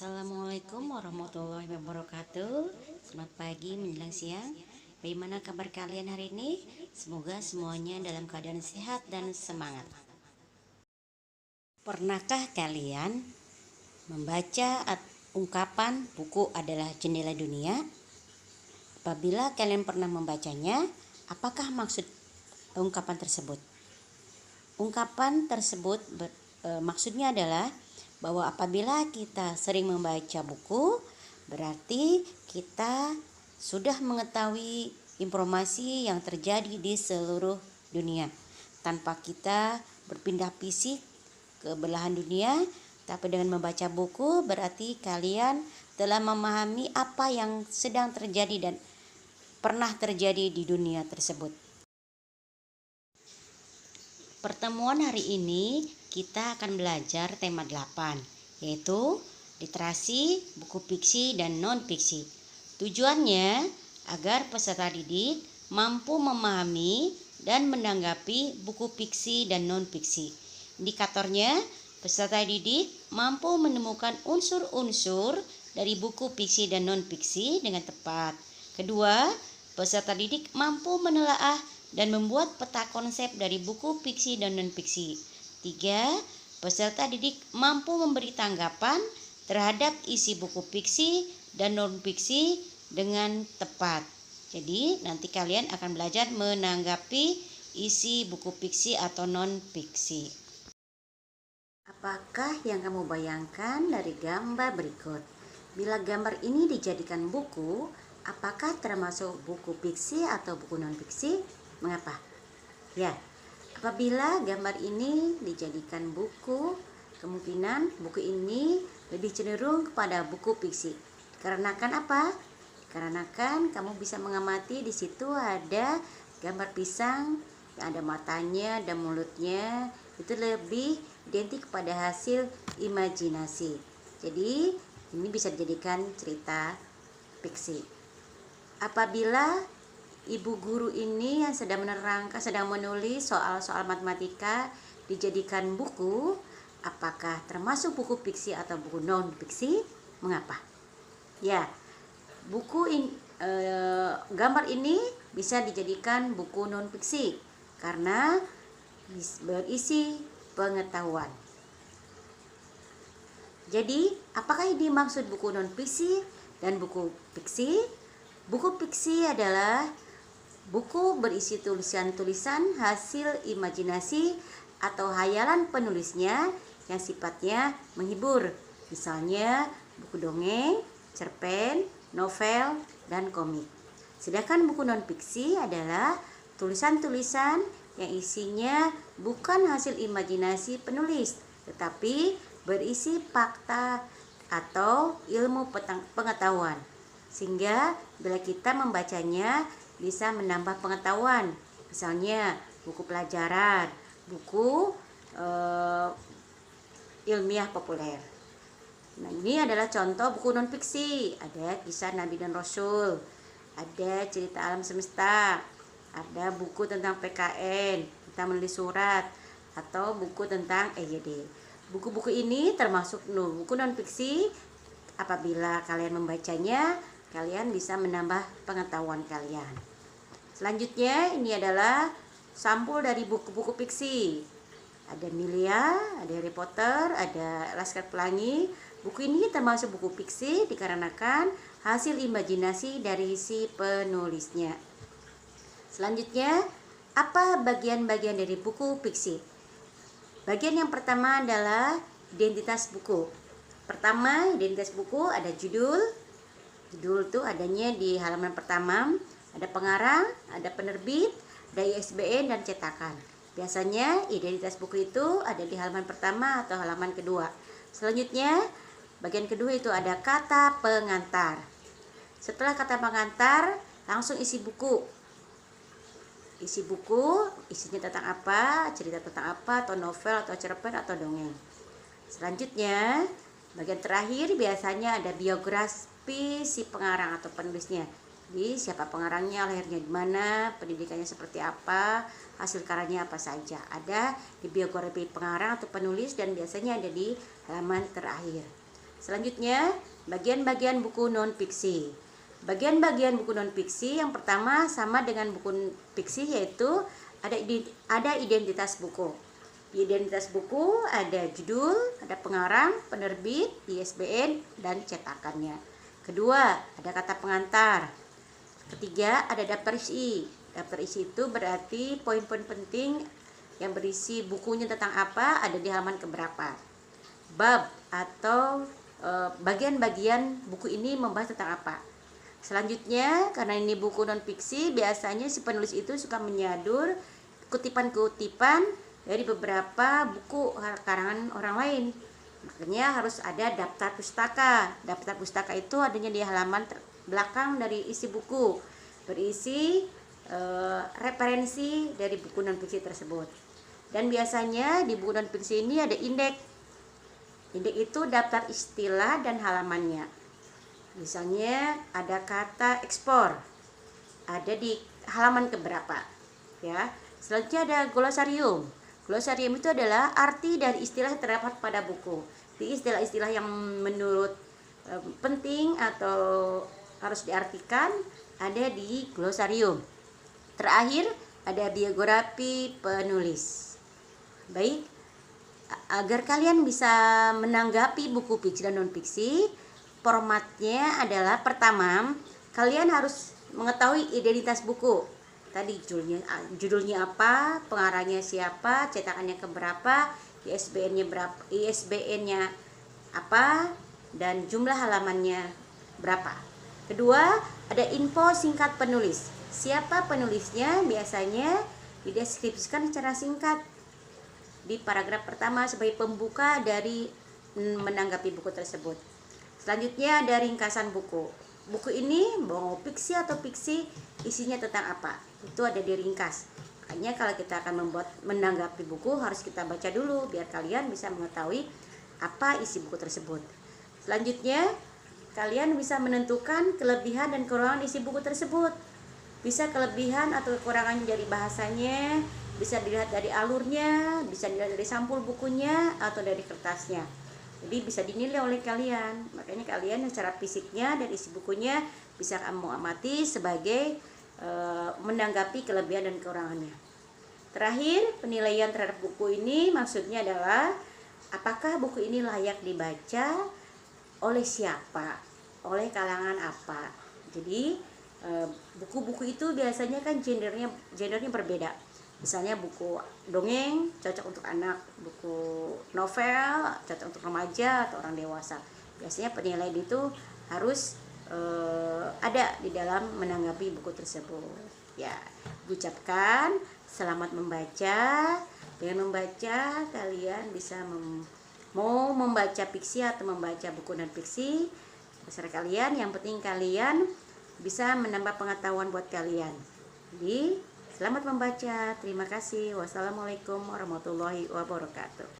Assalamualaikum warahmatullahi wabarakatuh. Selamat pagi menjelang siang. Bagaimana kabar kalian hari ini? Semoga semuanya dalam keadaan sehat dan semangat. Pernahkah kalian membaca ungkapan buku adalah jendela dunia? Apabila kalian pernah membacanya, apakah maksud ungkapan tersebut? Ungkapan tersebut maksudnya adalah bahwa apabila kita sering membaca buku, berarti kita sudah mengetahui informasi yang terjadi di seluruh dunia. Tanpa kita berpindah fisik ke belahan dunia, tapi dengan membaca buku berarti kalian telah memahami apa yang sedang terjadi dan pernah terjadi di dunia tersebut. Pertemuan hari ini kita akan belajar tema 8, yaitu literasi, buku fiksi, dan non-fiksi. Tujuannya agar peserta didik mampu memahami dan menanggapi buku fiksi dan non-fiksi. Indikatornya, peserta didik mampu menemukan unsur-unsur dari buku fiksi dan non-fiksi dengan tepat. Kedua, peserta didik mampu menelaah dan membuat peta konsep dari buku fiksi dan non-fiksi. 3. Peserta didik mampu memberi tanggapan terhadap isi buku fiksi dan non-fiksi dengan tepat. Jadi nanti kalian akan belajar menanggapi isi buku fiksi atau non-fiksi. Apakah yang kamu bayangkan dari gambar berikut? Bila gambar ini dijadikan buku, apakah termasuk buku fiksi atau buku non-fiksi? Mengapa? Ya, apabila gambar ini dijadikan buku, kemungkinan buku ini lebih cenderung kepada buku fiksi. Dikarenakan apa? Dikarenakan kamu bisa mengamati di situ ada gambar pisang yang ada matanya dan mulutnya, itu lebih identik pada hasil imajinasi. Jadi, ini bisa dijadikan cerita fiksi. Apabila ibu guru ini yang sedang menulis soal-soal matematika dijadikan buku, apakah termasuk buku fiksi atau buku non-fiksi? Mengapa? Ya, gambar ini bisa dijadikan buku non-fiksi karena berisi pengetahuan. Jadi, apakah ini maksud buku non-fiksi dan buku fiksi? Buku fiksi adalah buku berisi tulisan-tulisan hasil imajinasi atau hayalan penulisnya yang sifatnya menghibur. Misalnya buku dongeng, cerpen, novel, dan komik. Sedangkan buku non-fiksi adalah tulisan-tulisan yang isinya bukan hasil imajinasi penulis, tetapi berisi fakta atau ilmu pengetahuan. Sehingga bila kita membacanya bisa menambah pengetahuan, misalnya buku pelajaran, buku ilmiah populer. Nah, ini adalah contoh buku non-fiksi. Ada kisah Nabi dan Rasul, ada cerita alam semesta, ada buku tentang PKN, kita menulis surat, atau buku tentang EYD. Buku-buku ini termasuk buku non-fiksi. Apabila kalian membacanya, kalian bisa menambah pengetahuan kalian. Selanjutnya, ini adalah sampul dari buku-buku fiksi. Ada Milia, ada Harry Potter, ada Laskar Pelangi. Buku ini termasuk buku fiksi dikarenakan hasil imajinasi dari si penulisnya. Selanjutnya, apa bagian-bagian dari buku fiksi? Bagian yang pertama adalah identitas buku. Pertama, identitas buku ada judul. Judul itu adanya di halaman pertama. Ada pengarang, ada penerbit, ada ISBN dan cetakan. Biasanya identitas buku itu ada di halaman pertama atau halaman kedua. Selanjutnya, bagian kedua itu ada kata pengantar. Setelah kata pengantar, langsung isi buku. Isi buku, isinya tentang apa, cerita tentang apa, atau novel, atau cerpen, atau dongeng. Selanjutnya, bagian terakhir biasanya ada biografi si pengarang atau penulisnya. Jadi siapa pengarangnya, lahirnya di mana, pendidikannya seperti apa, hasil karyanya apa saja. Ada di biografi pengarang atau penulis dan biasanya ada di halaman terakhir. Selanjutnya, bagian-bagian buku non-fiksi. Bagian-bagian buku non-fiksi yang pertama sama dengan buku fiksi, yaitu ada identitas buku. Di identitas buku ada judul, ada pengarang, penerbit, ISBN, dan cetakannya. Kedua, ada kata pengantar. Ketiga, ada daftar isi. Daftar isi itu berarti poin-poin penting yang berisi bukunya tentang apa, ada di halaman keberapa. Bab atau bagian-bagian buku ini membahas tentang apa. Selanjutnya, karena ini buku non-fiksi, biasanya si penulis itu suka menyadur kutipan-kutipan dari beberapa buku karangan orang lain. Makanya harus ada daftar pustaka. Daftar pustaka itu adanya di halaman belakang dari isi buku, berisi referensi dari buku non-fiksi tersebut. Dan biasanya di buku non-fiksi ini ada indeks. Indeks itu daftar istilah dan halamannya. Misalnya ada kata ekspor, ada di halaman keberapa, ya. Selanjutnya ada glosarium. Glosarium itu adalah arti dari istilah yang terdapat pada buku. Di istilah-istilah yang menurut penting atau harus diartikan ada di glosarium. Terakhir ada biografi penulis. Baik, agar kalian bisa menanggapi buku fiksi dan non-fiksi, formatnya adalah pertama, kalian harus mengetahui identitas buku. Tadi judulnya apa, pengarangnya siapa, cetakannya keberapa, ISBN-nya berapa, ISBN-nya apa, dan jumlah halamannya berapa. Kedua, ada info singkat penulis. Siapa penulisnya biasanya dideskripsikan secara singkat di paragraf pertama sebagai pembuka dari menanggapi buku tersebut. Selanjutnya ada ringkasan buku. Buku ini mau fiksi atau fiksi, isinya tentang apa, itu ada di ringkas. Makanya kalau kita akan menanggapi buku harus kita baca dulu biar kalian bisa mengetahui apa isi buku tersebut. Selanjutnya kalian bisa menentukan kelebihan dan kekurangan isi buku tersebut. Bisa kelebihan atau kekurangan dari bahasanya, bisa dilihat dari alurnya, bisa dilihat dari sampul bukunya atau dari kertasnya. Jadi bisa dinilai oleh kalian. Makanya kalian secara fisiknya dan isi bukunya bisa kamu amati sebagai menanggapi kelebihan dan kekurangannya. Terakhir, penilaian terhadap buku ini maksudnya adalah apakah buku ini layak dibaca oleh siapa, oleh kalangan apa. Jadi buku-buku itu biasanya kan gendernya berbeda. Misalnya buku dongeng cocok untuk anak, buku novel cocok untuk remaja atau orang dewasa. Biasanya penilaian itu harus ada di dalam menanggapi buku tersebut. Ya, ucapkan selamat membaca. Dengan membaca kalian bisa mau membaca fiksi atau membaca buku non fiksi, terserah kalian. Yang penting kalian bisa menambah pengetahuan buat kalian. Jadi selamat membaca. Terima kasih. Wassalamualaikum warahmatullahi wabarakatuh.